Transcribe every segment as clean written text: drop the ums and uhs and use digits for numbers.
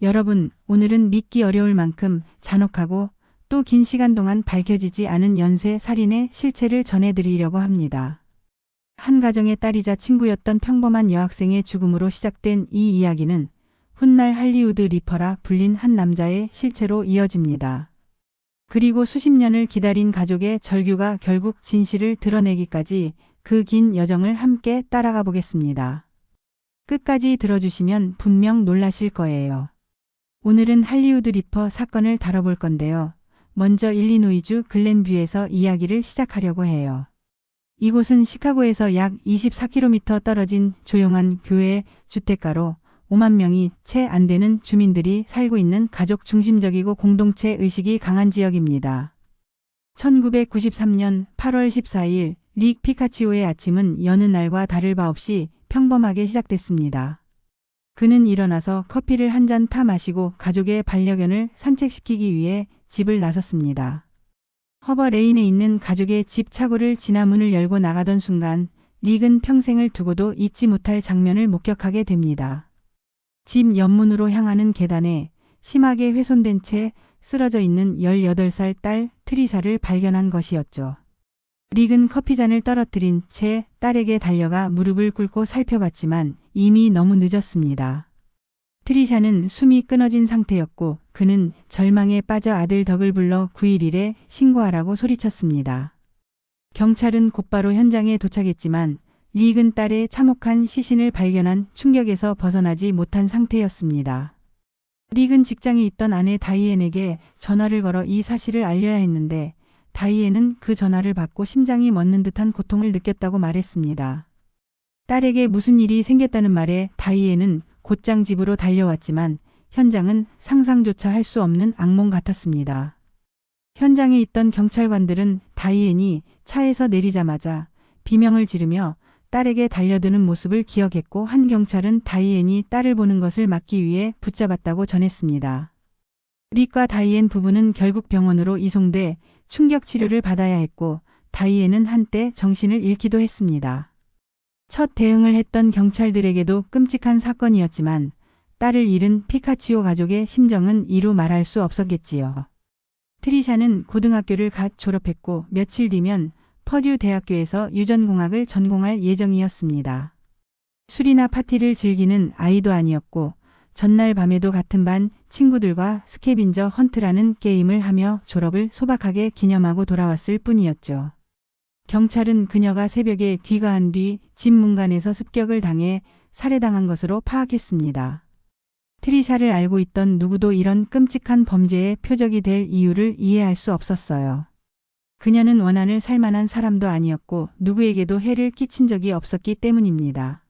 여러분, 오늘은 믿기 어려울 만큼 잔혹하고 또 긴 시간 동안 밝혀지지 않은 연쇄 살인의 실체를 전해드리려고 합니다. 한 가정의 딸이자 친구였던 평범한 여학생의 죽음으로 시작된 이 이야기는 훗날 할리우드 리퍼라 불린 한 남자의 실체로 이어집니다. 그리고 수십 년을 기다린 가족의 절규가 결국 진실을 드러내기까지 그 긴 여정을 함께 따라가 보겠습니다. 끝까지 들어주시면 분명 놀라실 거예요. 오늘은 할리우드 리퍼 사건을 다뤄볼 건데요. 먼저 일리노이주 글렌뷰에서 이야기를 시작하려고 해요. 이곳은 시카고에서 약 24km 떨어진 조용한 교외 주택가로 5만 명이 채 안 되는 주민들이 살고 있는 가족 중심적이고 공동체 의식이 강한 지역입니다. 1993년 8월 14일 릭 피카치오의 아침은 여느 날과 다를 바 없이 평범하게 시작됐습니다. 그는 일어나서 커피를 한 잔 타 마시고 가족의 반려견을 산책시키기 위해 집을 나섰습니다. 허버 레인에 있는 가족의 집 차고를 지나 문을 열고 나가던 순간 릭은 평생을 두고도 잊지 못할 장면을 목격하게 됩니다. 집 옆문으로 향하는 계단에 심하게 훼손된 채 쓰러져 있는 18살 딸 트리샤를 발견한 것이었죠. 릭은 커피잔을 떨어뜨린 채 딸에게 달려가 무릎을 꿇고 살펴봤지만 이미 너무 늦었습니다. 트리샤는 숨이 끊어진 상태였고 그는 절망에 빠져 아들 덕을 불러 911에 신고하라고 소리쳤습니다. 경찰은 곧바로 현장에 도착했지만 릭은 딸의 참혹한 시신을 발견한 충격에서 벗어나지 못한 상태였습니다. 릭은 직장에 있던 아내 다이앤에게 전화를 걸어 이 사실을 알려야 했는데 다이앤은 그 전화를 받고 심장이 멎는 듯한 고통을 느꼈다고 말했습니다. 딸에게 무슨 일이 생겼다는 말에 다이앤은 곧장 집으로 달려왔지만 현장은 상상조차 할 수 없는 악몽 같았습니다. 현장에 있던 경찰관들은 다이앤이 차에서 내리자마자 비명을 지르며 딸에게 달려드는 모습을 기억했고 한 경찰은 다이앤이 딸을 보는 것을 막기 위해 붙잡았다고 전했습니다. 릭과 다이앤 부부는 결국 병원으로 이송돼 충격 치료를 받아야 했고 다이앤은 한때 정신을 잃기도 했습니다. 첫 대응을 했던 경찰들에게도 끔찍한 사건이었지만 딸을 잃은 피카치오 가족의 심정은 이루 말할 수 없었겠지요. 트리샤는 고등학교를 갓 졸업했고 며칠 뒤면 퍼듀 대학교에서 유전공학을 전공할 예정이었습니다. 술이나 파티를 즐기는 아이도 아니었고 전날 밤에도 같은 반 친구들과 스캐빈저 헌트라는 게임을 하며 졸업을 소박하게 기념하고 돌아왔을 뿐이었죠. 경찰은 그녀가 새벽에 귀가한 뒤 집 문간에서 습격을 당해 살해당한 것으로 파악했습니다. 트리샤를 알고 있던 누구도 이런 끔찍한 범죄의 표적이 될 이유를 이해할 수 없었어요. 그녀는 원한을 살 만한 사람도 아니었고 누구에게도 해를 끼친 적이 없었기 때문입니다.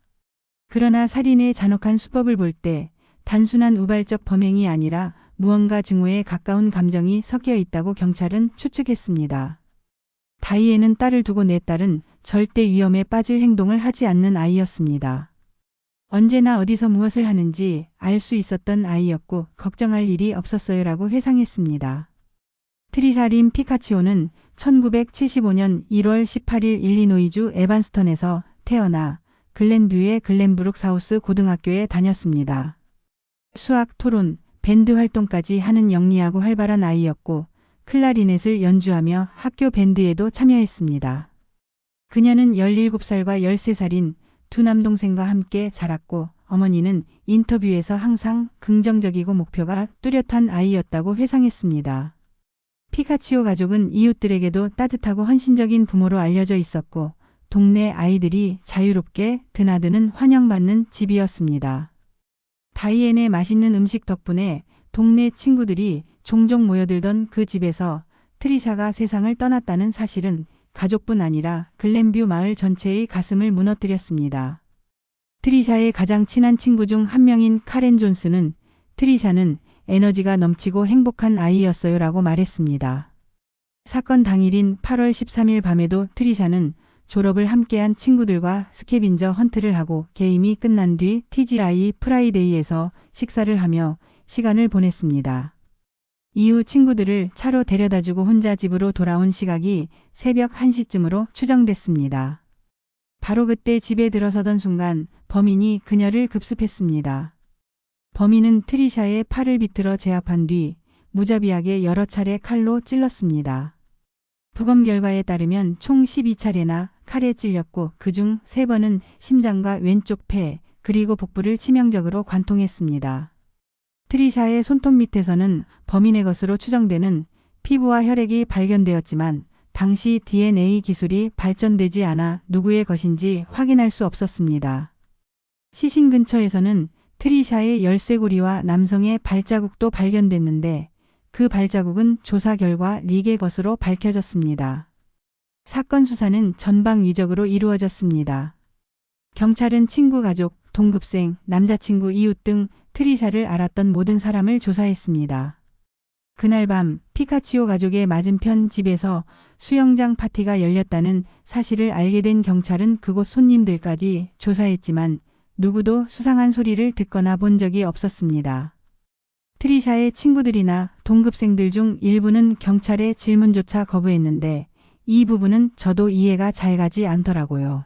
그러나 살인의 잔혹한 수법을 볼 때 단순한 우발적 범행이 아니라 무언가 증오에 가까운 감정이 섞여 있다고 경찰은 추측했습니다. 다이앤은 딸을 두고 내 딸은 절대 위험에 빠질 행동을 하지 않는 아이였습니다. 언제나 어디서 무엇을 하는지 알 수 있었던 아이였고 걱정할 일이 없었어요라고 회상했습니다. 트리샤 린 피카치오는 1975년 1월 18일 일리노이주 에반스턴에서 태어나 글렌뷰의 글렌브룩 사우스 고등학교에 다녔습니다. 수학, 토론, 밴드 활동까지 하는 영리하고 활발한 아이였고 클라리넷을 연주하며 학교 밴드에도 참여했습니다. 그녀는 17살과 13살인 두 남동생과 함께 자랐고 어머니는 인터뷰에서 항상 긍정적이고 목표가 뚜렷한 아이였다고 회상했습니다. 피카치오 가족은 이웃들에게도 따뜻하고 헌신적인 부모로 알려져 있었고 동네 아이들이 자유롭게 드나드는 환영받는 집이었습니다. 다이앤의 맛있는 음식 덕분에 동네 친구들이 종종 모여들던 그 집에서 트리샤가 세상을 떠났다는 사실은 가족뿐 아니라 글렌뷰 마을 전체의 가슴을 무너뜨렸습니다. 트리샤의 가장 친한 친구 중 한 명인 카렌 존스는 트리샤는 에너지가 넘치고 행복한 아이였어요 라고 말했습니다. 사건 당일인 8월 13일 밤에도 트리샤는 졸업을 함께한 친구들과 스캐빈저 헌트를 하고 게임이 끝난 뒤 TGI 프라이데이에서 식사를 하며 시간을 보냈습니다. 이후 친구들을 차로 데려다주고 혼자 집으로 돌아온 시각이 새벽 1시쯤으로 추정됐습니다. 바로 그때 집에 들어서던 순간 범인이 그녀를 급습했습니다. 범인은 트리샤의 팔을 비틀어 제압한 뒤 무자비하게 여러 차례 칼로 찔렀습니다. 부검 결과에 따르면 총 12차례나 칼에 찔렸고 그중 3번은 심장과 왼쪽 폐 그리고 복부를 치명적으로 관통했습니다. 트리샤의 손톱 밑에서는 범인의 것으로 추정되는 피부와 혈액이 발견되었지만 당시 DNA 기술이 발전되지 않아 누구의 것인지 확인할 수 없었습니다. 시신 근처에서는 트리샤의 열쇠고리와 남성의 발자국도 발견됐는데 그 발자국은 조사 결과 릭의 것으로 밝혀졌습니다. 사건 수사는 전방위적으로 이루어졌습니다. 경찰은 친구 가족, 동급생, 남자친구 이웃 등 트리샤를 알았던 모든 사람을 조사했습니다. 그날 밤 피카치오 가족의 맞은편 집에서 수영장 파티가 열렸다는 사실을 알게 된 경찰은 그곳 손님들까지 조사했지만 누구도 수상한 소리를 듣거나 본 적이 없었습니다. 트리샤의 친구들이나 동급생들 중 일부는 경찰의 질문조차 거부했는데 이 부분은 저도 이해가 잘 가지 않더라고요.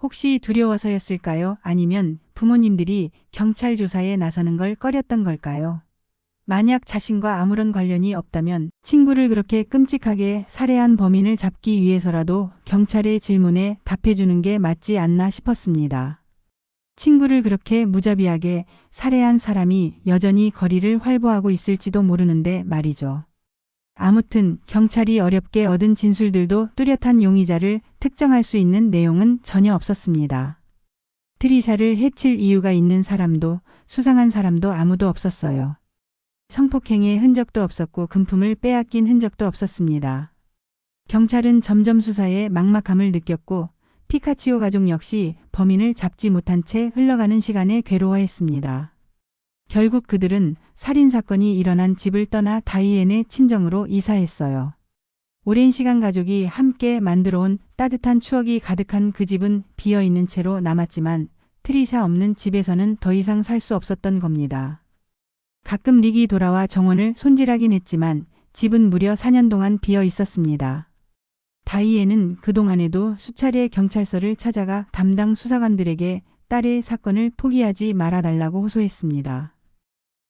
혹시 두려워서였을까요? 아니면 부모님들이 경찰 조사에 나서는 걸 꺼렸던 걸까요? 만약 자신과 아무런 관련이 없다면 친구를 그렇게 끔찍하게 살해한 범인을 잡기 위해서라도 경찰의 질문에 답해주는 게 맞지 않나 싶었습니다. 친구를 그렇게 무자비하게 살해한 사람이 여전히 거리를 활보하고 있을지도 모르는데 말이죠. 아무튼 경찰이 어렵게 얻은 진술들도 뚜렷한 용의자를 특정할 수 있는 내용은 전혀 없었습니다. 트리샤를 해칠 이유가 있는 사람도 수상한 사람도 아무도 없었어요. 성폭행의 흔적도 없었고 금품을 빼앗긴 흔적도 없었습니다. 경찰은 점점 수사에 막막함을 느꼈고 피카치오 가족 역시 범인을 잡지 못한 채 흘러가는 시간에 괴로워했습니다. 결국 그들은 살인사건이 일어난 집을 떠나 다이앤의 친정으로 이사했어요. 오랜 시간 가족이 함께 만들어온 따뜻한 추억이 가득한 그 집은 비어있는 채로 남았지만 트리샤 없는 집에서는 더 이상 살 수 없었던 겁니다. 가끔 릭이 돌아와 정원을 손질하긴 했지만 집은 무려 4년 동안 비어 있었습니다. 다이앤은 그동안에도 수차례 경찰서를 찾아가 담당 수사관들에게 딸의 사건을 포기하지 말아달라고 호소했습니다.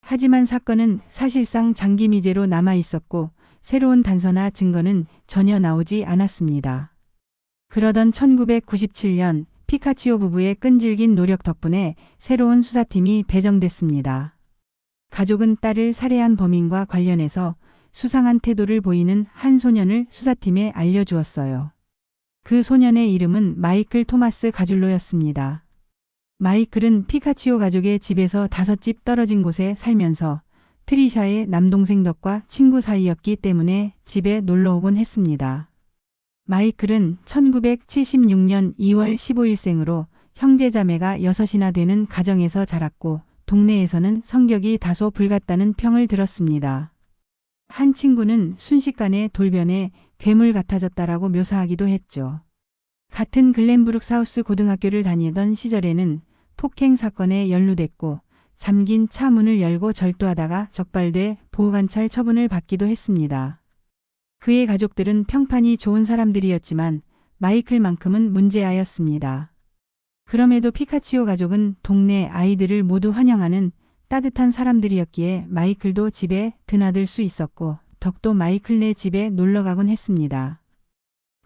하지만 사건은 사실상 장기 미제로 남아 있었고 새로운 단서나 증거는 전혀 나오지 않았습니다. 그러던 1997년 피카치오 부부의 끈질긴 노력 덕분에 새로운 수사팀이 배정됐습니다. 가족은 딸을 살해한 범인과 관련해서 수상한 태도를 보이는 한 소년을 수사팀에 알려주었어요. 그 소년의 이름은 마이클 토마스 가줄로였습니다. 마이클은 피카치오 가족의 집에서 5집 떨어진 곳에 살면서 트리샤의 남동생 덕과 친구 사이였기 때문에 집에 놀러 오곤 했습니다. 마이클은 1976년 2월 15일생으로 형제자매가 6이나 되는 가정에서 자랐고 동네에서는 성격이 다소 불같다는 평을 들었습니다. 한 친구는 순식간에 돌변해 괴물 같아졌다라고 묘사하기도 했죠. 같은 글렌브룩 사우스 고등학교를 다니던 시절에는 폭행 사건에 연루됐고 잠긴 차 문을 열고 절도하다가 적발돼 보호관찰 처분을 받기도 했습니다. 그의 가족들은 평판이 좋은 사람들이었지만 마이클만큼은 문제아였습니다. 그럼에도 피카치오 가족은 동네 아이들을 모두 환영하는 따뜻한 사람들이었기에 마이클도 집에 드나들 수 있었고 덕도 마이클네 집에 놀러가곤 했습니다.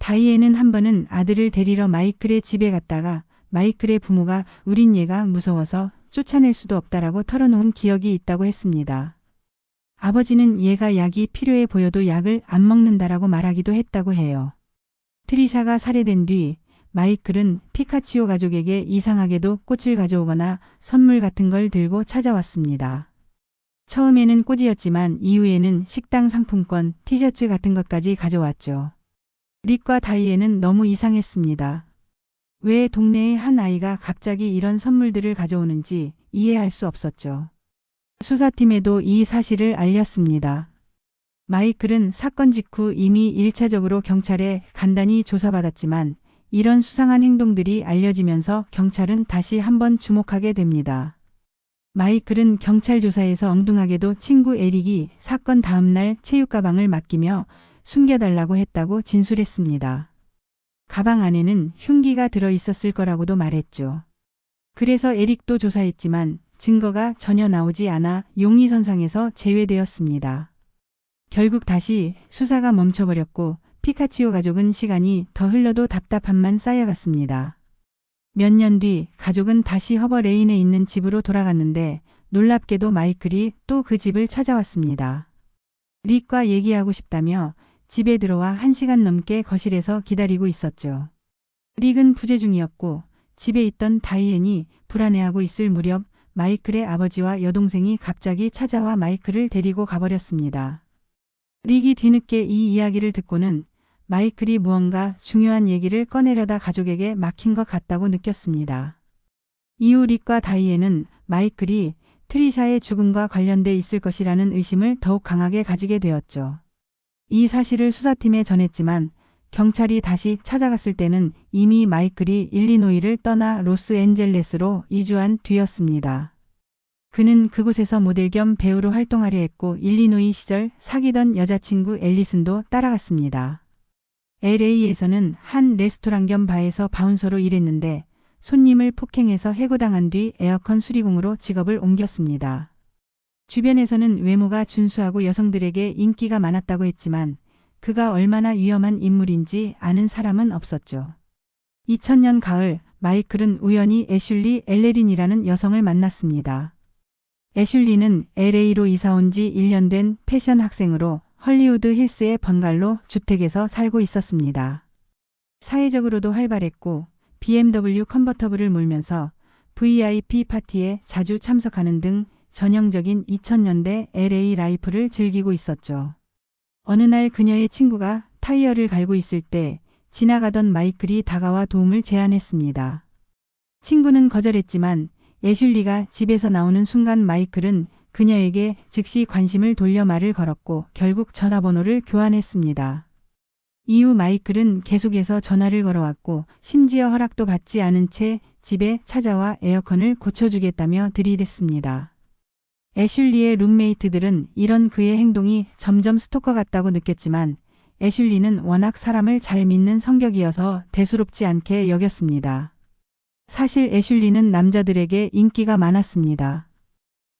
다이앤은 한 번은 아들을 데리러 마이클의 집에 갔다가 마이클의 부모가 우린 얘가 무서워서 쫓아낼 수도 없다라고 털어놓은 기억이 있다고 했습니다. 아버지는 얘가 약이 필요해 보여도 약을 안 먹는다라고 말하기도 했다고 해요. 트리샤가 살해된 뒤 마이클은 피카치오 가족에게 이상하게도 꽃을 가져오거나 선물 같은 걸 들고 찾아왔습니다. 처음에는 꽃이었지만 이후에는 식당 상품권, 티셔츠 같은 것까지 가져왔죠. 릭과 다이앤은 너무 이상했습니다. 왜 동네의 한 아이가 갑자기 이런 선물들을 가져오는지 이해할 수 없었죠. 수사팀에도 이 사실을 알렸습니다. 마이클은 사건 직후 이미 1차적으로 경찰에 간단히 조사받았지만 이런 수상한 행동들이 알려지면서 경찰은 다시 한번 주목하게 됩니다. 마이클은 경찰 조사에서 엉뚱하게도 친구 에릭이 사건 다음 날 체육 가방을 맡기며 숨겨달라고 했다고 진술했습니다. 가방 안에는 흉기가 들어 있었을 거라고도 말했죠. 그래서 에릭도 조사했지만 증거가 전혀 나오지 않아 용의선상에서 제외되었습니다. 결국 다시 수사가 멈춰버렸고 피카치오 가족은 시간이 더 흘러도 답답함만 쌓여갔습니다. 몇 년 뒤 가족은 다시 허버 레인에 있는 집으로 돌아갔는데 놀랍게도 마이클이 또 그 집을 찾아왔습니다. 릭과 얘기하고 싶다며 집에 들어와 1시간 넘게 거실에서 기다리고 있었죠. 릭은 부재 중이었고 집에 있던 다이앤이 불안해하고 있을 무렵 마이클의 아버지와 여동생이 갑자기 찾아와 마이클을 데리고 가버렸습니다. 릭이 뒤늦게 이 이야기를 듣고는 마이클이 무언가 중요한 얘기를 꺼내려다 가족에게 막힌 것 같다고 느꼈습니다. 이후 릭과 다이앤은 마이클이 트리샤의 죽음과 관련돼 있을 것이라는 의심을 더욱 강하게 가지게 되었죠. 이 사실을 수사팀에 전했지만 경찰이 다시 찾아갔을 때는 이미 마이클이 일리노이를 떠나 로스앤젤레스로 이주한 뒤였습니다. 그는 그곳에서 모델 겸 배우로 활동하려 했고 일리노이 시절 사귀던 여자친구 앨리슨도 따라갔습니다. LA에서는 한 레스토랑 겸 바에서 바운서로 일했는데 손님을 폭행해서 해고당한 뒤 에어컨 수리공으로 직업을 옮겼습니다. 주변에서는 외모가 준수하고 여성들에게 인기가 많았다고 했지만 그가 얼마나 위험한 인물인지 아는 사람은 없었죠. 2000년 가을 마이클은 우연히 애슐리 엘레린이라는 여성을 만났습니다. 애슐리는 LA로 이사온 지 1년 된 패션 학생으로 헐리우드 힐스의 번갈로 주택에서 살고 있었습니다. 사회적으로도 활발했고 BMW 컨버터블을 몰면서 VIP 파티에 자주 참석하는 등 전형적인 2000년대 LA 라이프를 즐기고 있었죠. 어느 날 그녀의 친구가 타이어를 갈고 있을 때 지나가던 마이클이 다가와 도움을 제안했습니다. 친구는 거절했지만 애슐리가 집에서 나오는 순간 마이클은 그녀에게 즉시 관심을 돌려 말을 걸었고 결국 전화번호를 교환했습니다. 이후 마이클은 계속해서 전화를 걸어왔고 심지어 허락도 받지 않은 채 집에 찾아와 에어컨을 고쳐주겠다며 들이댔습니다. 애슐리의 룸메이트들은 이런 그의 행동이 점점 스토커 같다고 느꼈지만 애슐리는 워낙 사람을 잘 믿는 성격이어서 대수롭지 않게 여겼습니다. 사실 애슐리는 남자들에게 인기가 많았습니다.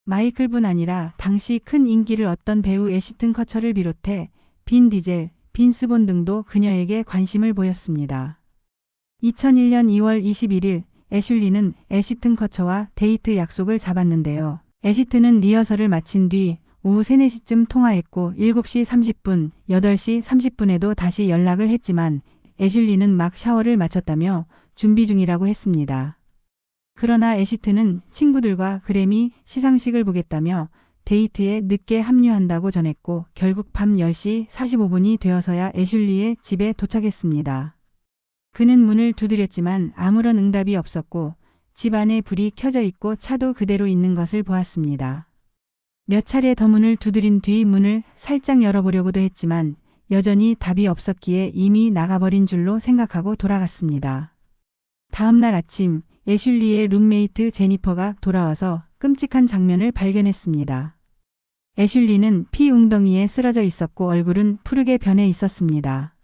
마이클뿐 아니라 당시 큰 인기를 얻던 배우 애시튼 커처를 비롯해 빈 디젤, 빈스 본 등도 그녀에게 관심을 보였습니다. 2001년 2월 21일 애슐리는 애시튼 커처와 데이트 약속을 잡았는데요. 애시튼은 리허설을 마친 뒤 오후 3, 4시쯤 통화했고 7시 30분, 8시 30분에도 다시 연락을 했지만 애슐리는 막 샤워를 마쳤다며 준비 중이라고 했습니다. 그러나 애시튼은 친구들과 그래미 시상식을 보겠다며 데이트에 늦게 합류한다고 전했고 결국 밤 10시 45분이 되어서야 애슐리의 집에 도착했습니다. 그는 문을 두드렸지만 아무런 응답이 없었고 집 안에 불이 켜져 있고 차도 그대로 있는 것을 보았습니다. 몇 차례 더 문을 두드린 뒤 문을 살짝 열어보려고도 했지만 여전히 답이 없었기에 이미 나가버린 줄로 생각하고 돌아갔습니다. 다음 날 아침 애슐리의 룸메이트 제니퍼가 돌아와서 끔찍한 장면을 발견했습니다. 애슐리는 피 웅덩이에 쓰러져 있었고 얼굴은 푸르게 변해 있었습니다.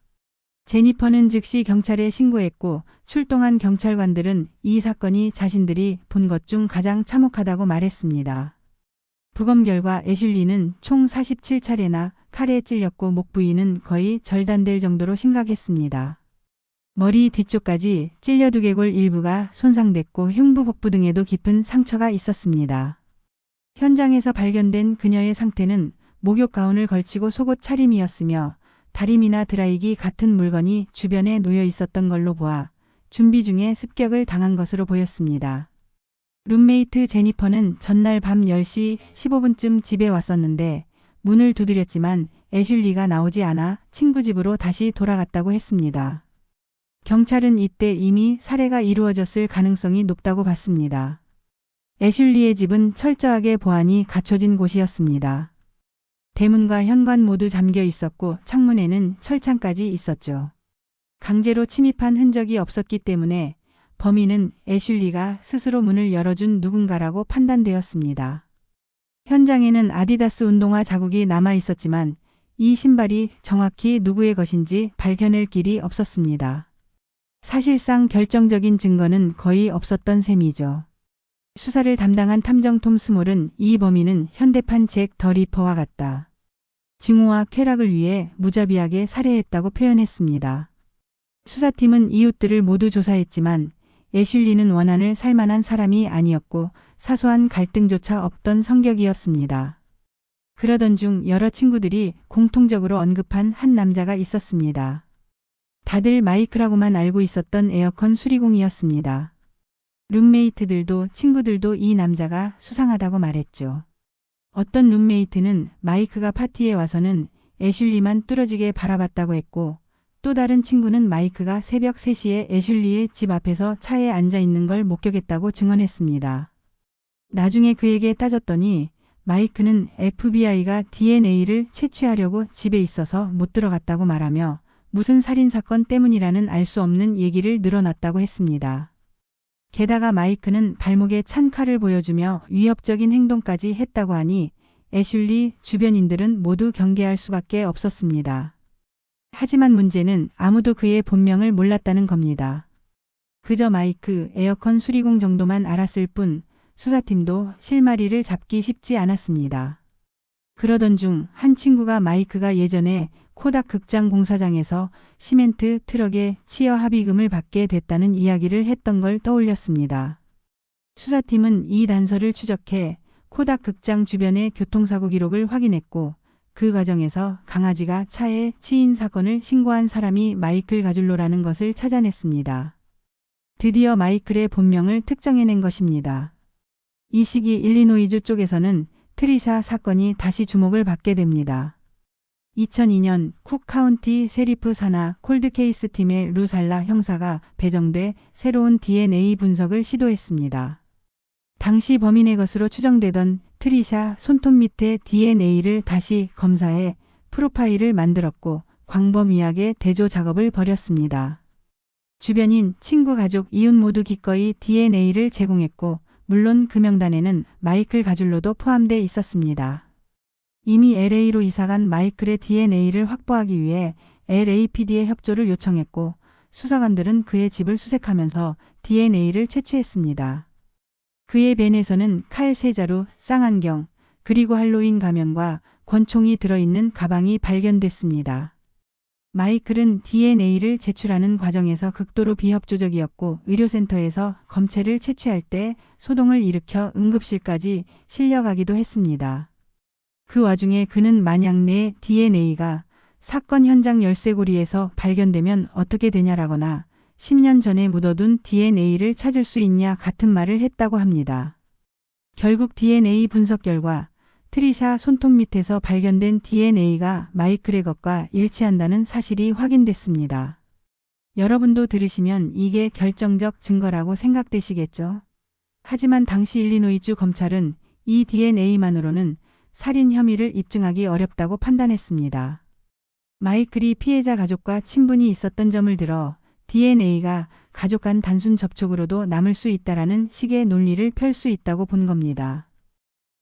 제니퍼는 즉시 경찰에 신고했고 출동한 경찰관들은 이 사건이 자신들이 본 것 중 가장 참혹하다고 말했습니다. 부검 결과 애슐리는 총 47차례나 칼에 찔렸고 목 부위는 거의 절단될 정도로 심각했습니다. 머리 뒤쪽까지 찔려 두개골 일부가 손상됐고 흉부 복부 등에도 깊은 상처가 있었습니다. 현장에서 발견된 그녀의 상태는 목욕 가운을 걸치고 속옷 차림이었으며 다림이나 드라이기 같은 물건이 주변에 놓여 있었던 걸로 보아 준비 중에 습격을 당한 것으로 보였습니다. 룸메이트 제니퍼는 전날 밤 10시 15분쯤 집에 왔었는데 문을 두드렸지만 애슐리가 나오지 않아 친구 집으로 다시 돌아갔다고 했습니다. 경찰은 이때 이미 살해가 이루어졌을 가능성이 높다고 봤습니다. 애슐리의 집은 철저하게 보안이 갖춰진 곳이었습니다. 대문과 현관 모두 잠겨 있었고 창문에는 철창까지 있었죠. 강제로 침입한 흔적이 없었기 때문에 범인은 애슐리가 스스로 문을 열어준 누군가라고 판단되었습니다. 현장에는 아디다스 운동화 자국이 남아 있었지만 이 신발이 정확히 누구의 것인지 밝혀낼 길이 없었습니다. 사실상 결정적인 증거는 거의 없었던 셈이죠. 수사를 담당한 탐정 톰 스몰은 이 범인은 현대판 잭 더 리퍼와 같다. 증오와 쾌락을 위해 무자비하게 살해했다고 표현했습니다. 수사팀은 이웃들을 모두 조사했지만 애슐리는 원한을 살만한 사람이 아니었고 사소한 갈등조차 없던 성격이었습니다. 그러던 중 여러 친구들이 공통적으로 언급한 한 남자가 있었습니다. 다들 마이크라고만 알고 있었던 에어컨 수리공이었습니다. 룸메이트들도 친구들도 이 남자가 수상하다고 말했죠. 어떤 룸메이트는 마이크가 파티에 와서는 애슐리만 뚫어지게 바라봤다고 했고, 또 다른 친구는 마이크가 새벽 3시에 애슐리의 집 앞에서 차에 앉아 있는 걸 목격했다고 증언했습니다. 나중에 그에게 따졌더니 마이크는 FBI가 DNA를 채취하려고 집에 있어서 못 들어갔다고 말하며 무슨 살인사건 때문이라는 알 수 없는 얘기를 늘어놨다고 했습니다. 게다가 마이크는 발목에 찬 칼을 보여주며 위협적인 행동까지 했다고 하니 애슐리 주변인들은 모두 경계할 수밖에 없었습니다. 하지만 문제는 아무도 그의 본명을 몰랐다는 겁니다. 그저 마이크 에어컨 수리공 정도만 알았을 뿐 수사팀도 실마리를 잡기 쉽지 않았습니다. 그러던 중 한 친구가 마이크가 예전에 코닥 극장 공사장에서 시멘트 트럭에 치여 합의금을 받게 됐다는 이야기를 했던 걸 떠올렸습니다. 수사팀은 이 단서를 추적해 코닥 극장 주변의 교통사고 기록을 확인했고, 그 과정에서 강아지가 차에 치인 사건을 신고한 사람이 마이클 가줄로라는 것을 찾아냈습니다. 드디어 마이클의 본명을 특정해낸 것입니다. 이 시기 일리노이주 쪽에서는 트리샤 사건이 다시 주목을 받게 됩니다. 2002년 쿡 카운티 세리프 산하 콜드케이스 팀의 루살라 형사가 배정돼 새로운 DNA 분석을 시도했습니다. 당시 범인의 것으로 추정되던 트리샤 손톱 밑에 DNA를 다시 검사해 프로파일을 만들었고 광범위하게 대조 작업을 벌였습니다. 주변인, 친구, 가족, 이웃 모두 기꺼이 DNA를 제공했고, 물론 그 명단에는 마이클 가줄로도 포함돼 있었습니다. 이미 LA로 이사간 마이클의 DNA를 확보하기 위해 LAPD의 협조를 요청했고, 수사관들은 그의 집을 수색하면서 DNA를 채취했습니다. 그의 벤에서는 칼 3자루, 쌍안경, 그리고 할로윈 가면과 권총이 들어있는 가방이 발견됐습니다. 마이클은 DNA를 제출하는 과정에서 극도로 비협조적이었고 의료센터에서 검체를 채취할 때 소동을 일으켜 응급실까지 실려가기도 했습니다. 그 와중에 그는 만약 내 DNA가 사건 현장 열쇠고리에서 발견되면 어떻게 되냐라거나 10년 전에 묻어둔 DNA를 찾을 수 있냐 같은 말을 했다고 합니다. 결국 DNA 분석 결과 트리샤 손톱 밑에서 발견된 DNA가 마이클의 것과 일치한다는 사실이 확인됐습니다. 여러분도 들으시면 이게 결정적 증거라고 생각되시겠죠? 하지만 당시 일리노이주 검찰은 이 DNA만으로는 살인 혐의를 입증하기 어렵다고 판단했습니다. 마이클이 피해자 가족과 친분이 있었던 점을 들어 DNA가 가족 간 단순 접촉으로도 남을 수 있다라는 식의 논리를 펼 수 있다고 본 겁니다.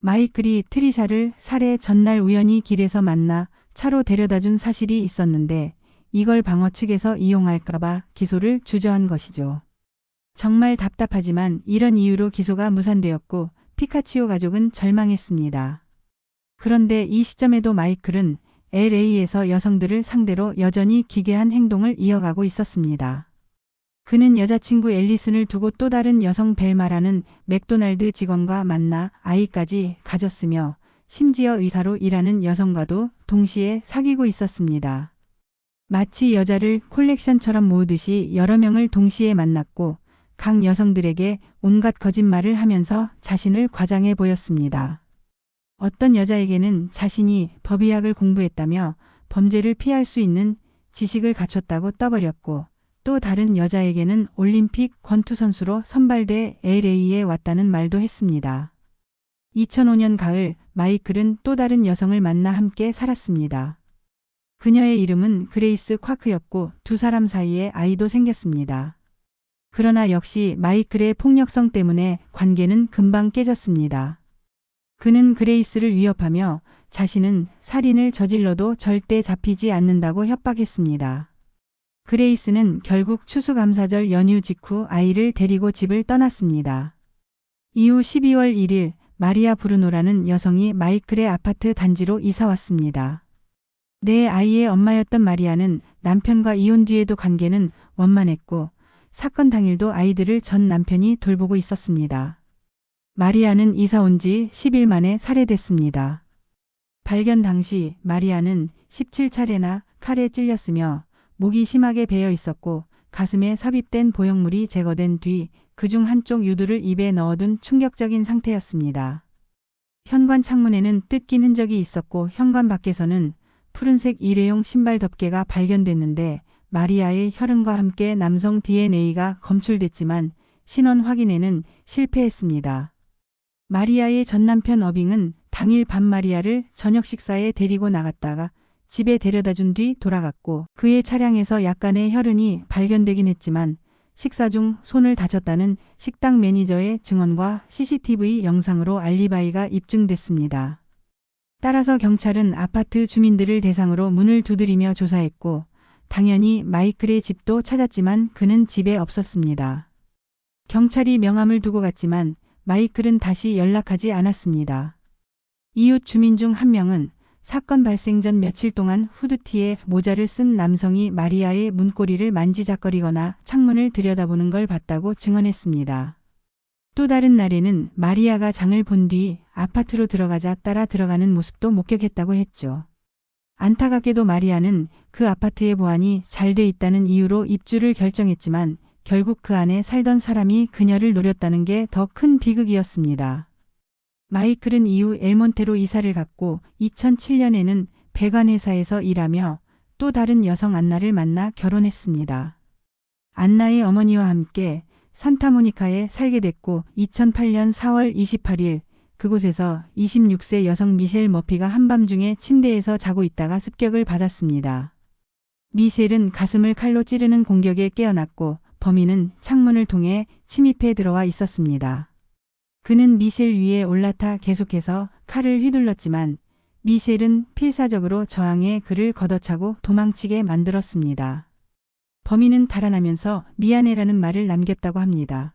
마이클이 트리샤를 살해 전날 우연히 길에서 만나 차로 데려다준 사실이 있었는데 이걸 방어 측에서 이용할까봐 기소를 주저한 것이죠. 정말 답답하지만 이런 이유로 기소가 무산되었고 피카치오 가족은 절망했습니다. 그런데 이 시점에도 마이클은 LA에서 여성들을 상대로 여전히 기괴한 행동을 이어가고 있었습니다. 그는 여자친구 앨리슨을 두고 또 다른 여성 벨마라는 맥도날드 직원과 만나 아이까지 가졌으며 심지어 의사로 일하는 여성과도 동시에 사귀고 있었습니다. 마치 여자를 콜렉션처럼 모으듯이 여러 명을 동시에 만났고 각 여성들에게 온갖 거짓말을 하면서 자신을 과장해 보였습니다. 어떤 여자에게는 자신이 법의학을 공부했다며 범죄를 피할 수 있는 지식을 갖췄다고 떠벌였고, 또 다른 여자에게는 올림픽 권투 선수로 선발돼 LA에 왔다는 말도 했습니다. 2005년 가을 마이클은 또 다른 여성을 만나 함께 살았습니다. 그녀의 이름은 그레이스 쿼크였고 두 사람 사이에 아이도 생겼습니다. 그러나 역시 마이클의 폭력성 때문에 관계는 금방 깨졌습니다. 그는 그레이스를 위협하며 자신은 살인을 저질러도 절대 잡히지 않는다고 협박했습니다. 그레이스는 결국 추수감사절 연휴 직후 아이를 데리고 집을 떠났습니다. 이후 12월 1일 마리아 브루노라는 여성이 마이클의 아파트 단지로 이사 왔습니다. 네 아이의 엄마였던 마리아는 남편과 이혼 뒤에도 관계는 원만했고 사건 당일도 아이들을 전 남편이 돌보고 있었습니다. 마리아는 이사 온 지 10일 만에 살해됐습니다. 발견 당시 마리아는 17차례나 칼에 찔렸으며 목이 심하게 베어 있었고 가슴에 삽입된 보형물이 제거된 뒤 그중 한쪽 유두를 입에 넣어둔 충격적인 상태였습니다. 현관 창문에는 뜯긴 흔적이 있었고 현관 밖에서는 푸른색 일회용 신발 덮개가 발견됐는데 마리아의 혈흔과 함께 남성 DNA가 검출됐지만 신원 확인에는 실패했습니다. 마리아의 전 남편 어빙은 당일 밤 마리아를 저녁 식사에 데리고 나갔다가 집에 데려다 준 뒤 돌아갔고 그의 차량에서 약간의 혈흔이 발견되긴 했지만 식사 중 손을 다쳤다는 식당 매니저의 증언과 CCTV 영상으로 알리바이가 입증됐습니다. 따라서 경찰은 아파트 주민들을 대상으로 문을 두드리며 조사했고 당연히 마이클의 집도 찾았지만 그는 집에 없었습니다. 경찰이 명함을 두고 갔지만 마이클은 다시 연락하지 않았습니다. 이웃 주민 중 한 명은 사건 발생 전 며칠 동안 후드티에 모자를 쓴 남성이 마리아의 문고리를 만지작거리거나 창문을 들여다보는 걸 봤다고 증언했습니다. 또 다른 날에는 마리아가 장을 본 뒤 아파트로 들어가자 따라 들어가는 모습도 목격했다고 했죠. 안타깝게도 마리아는 그 아파트의 보안이 잘 돼 있다는 이유로 입주를 결정했지만 결국 그 안에 살던 사람이 그녀를 노렸다는 게 더 큰 비극이었습니다. 마이클은 이후 엘몬테로 이사를 갔고 2007년에는 배관회사에서 일하며 또 다른 여성 안나를 만나 결혼했습니다. 안나의 어머니와 함께 산타모니카에 살게 됐고 2008년 4월 28일 그곳에서 26세 여성 미셸 머피가 한밤중에 침대에서 자고 있다가 습격을 받았습니다. 미셸은 가슴을 칼로 찌르는 공격에 깨어났고 범인은 창문을 통해 침입해 들어와 있었습니다. 그는 미셸 위에 올라타 계속해서 칼을 휘둘렀지만 미셸은 필사적으로 저항해 그를 걷어차고 도망치게 만들었습니다. 범인은 달아나면서 미안해라는 말을 남겼다고 합니다.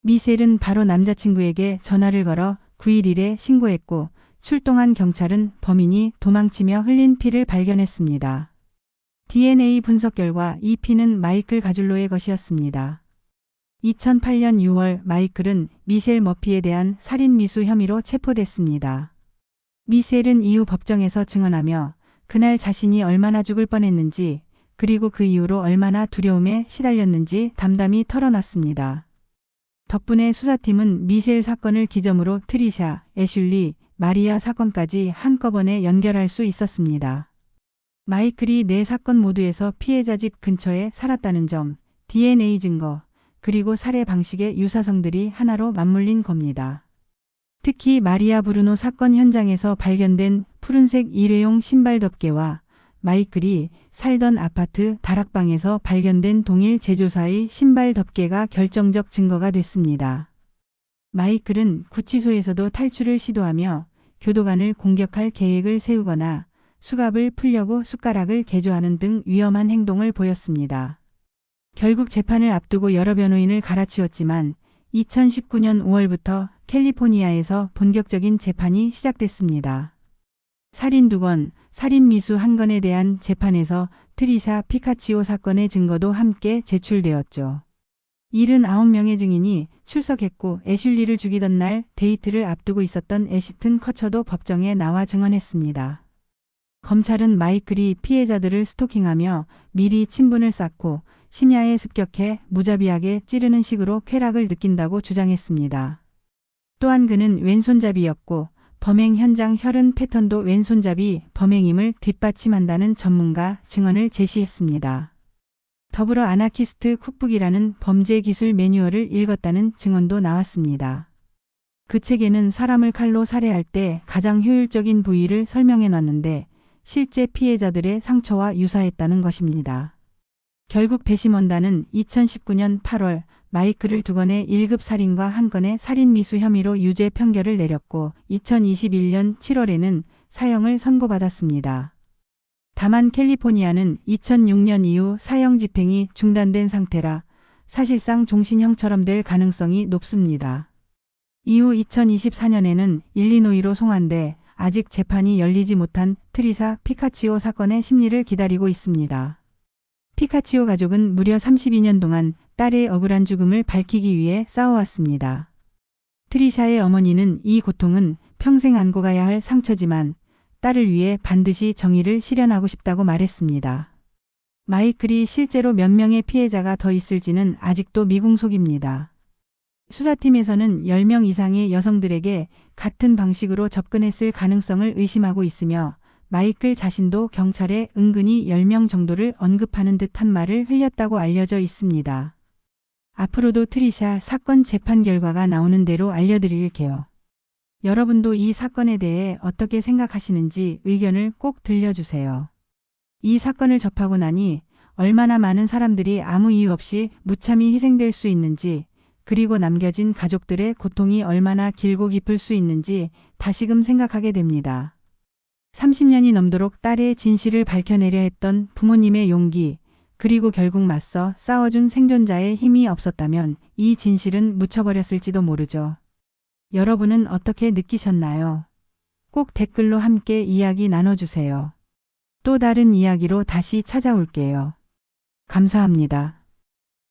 미셸은 바로 남자친구에게 전화를 걸어 9일 일에 신고했고 출동한 경찰은 범인이 도망치며 흘린 피를 발견했습니다. DNA 분석 결과 이 피는 마이클 가줄로의 것이었습니다. 2008년 6월 마이클은 미셸 머피에 대한 살인 미수 혐의로 체포됐습니다. 미셸은 이후 법정에서 증언하며 그날 자신이 얼마나 죽을 뻔했는지 그리고 그 이후로 얼마나 두려움에 시달렸는지 담담히 털어놨습니다. 덕분에 수사팀은 미셸 사건을 기점으로 트리샤, 애슐리, 마리아 사건까지 한꺼번에 연결할 수 있었습니다. 마이클이 네 사건 모두에서 피해자 집 근처에 살았다는 점, DNA 증거, 그리고 살해 방식의 유사성들이 하나로 맞물린 겁니다. 특히 마리아 브루노 사건 현장에서 발견된 푸른색 일회용 신발 덮개와 마이클이 살던 아파트 다락방에서 발견된 동일 제조사의 신발 덮개가 결정적 증거가 됐습니다. 마이클은 구치소에서도 탈출을 시도하며 교도관을 공격할 계획을 세우거나 수갑을 풀려고 숟가락을 개조하는 등 위험한 행동을 보였습니다. 결국 재판을 앞두고 여러 변호인을 갈아치웠지만 2019년 5월부터 캘리포니아에서 본격적인 재판이 시작됐습니다. 살인 2건, 살인 미수 1건에 대한 재판에서 트리샤 피카치오 사건의 증거도 함께 제출되었죠. 79명의 증인이 출석했고 애슐리를 죽이던 날 데이트를 앞두고 있었던 애시튼 커처도 법정에 나와 증언했습니다. 검찰은 마이클이 피해자들을 스토킹하며 미리 친분을 쌓고 심야에 습격해 무자비하게 찌르는 식으로 쾌락을 느낀다고 주장했습니다. 또한 그는 왼손잡이였고 범행 현장 혈흔 패턴도 왼손잡이 범행임을 뒷받침한다는 전문가 증언을 제시했습니다. 더불어 아나키스트 쿡북이라는 범죄 기술 매뉴얼을 읽었다는 증언도 나왔습니다. 그 책에는 사람을 칼로 살해할 때 가장 효율적인 부위를 설명해 놨는데 실제 피해자들의 상처와 유사했다는 것입니다. 결국 배심원단은 2019년 8월 마이클을 2건의 1급 살인과 1건의 살인 미수 혐의로 유죄 판결을 내렸고 2021년 7월에는 사형을 선고받았습니다. 다만 캘리포니아는 2006년 이후 사형 집행이 중단된 상태라 사실상 종신형처럼 될 가능성이 높습니다. 이후 2024년에는 일리노이로 송환돼 아직 재판이 열리지 못한 트리샤 피카치오 사건의 심리를 기다리고 있습니다. 피카치오 가족은 무려 32년 동안 딸의 억울한 죽음을 밝히기 위해 싸워왔습니다. 트리샤의 어머니는 이 고통은 평생 안고 가야 할 상처지만 딸을 위해 반드시 정의를 실현하고 싶다고 말했습니다. 마이클이 실제로 몇 명의 피해자가 더 있을지는 아직도 미궁속입니다. 수사팀에서는 10명 이상의 여성들에게 같은 방식으로 접근했을 가능성을 의심하고 있으며 마이클 자신도 경찰에 은근히 10명 정도를 언급하는 듯한 말을 흘렸다고 알려져 있습니다. 앞으로도 트리샤 사건 재판 결과가 나오는 대로 알려드릴게요. 여러분도 이 사건에 대해 어떻게 생각하시는지 의견을 꼭 들려주세요. 이 사건을 접하고 나니 얼마나 많은 사람들이 아무 이유 없이 무참히 희생될 수 있는지, 그리고 남겨진 가족들의 고통이 얼마나 길고 깊을 수 있는지 다시금 생각하게 됩니다. 30년이 넘도록 딸의 진실을 밝혀내려 했던 부모님의 용기, 그리고 결국 맞서 싸워준 생존자의 힘이 없었다면 이 진실은 묻혀버렸을지도 모르죠. 여러분은 어떻게 느끼셨나요? 꼭 댓글로 함께 이야기 나눠주세요. 또 다른 이야기로 다시 찾아올게요. 감사합니다.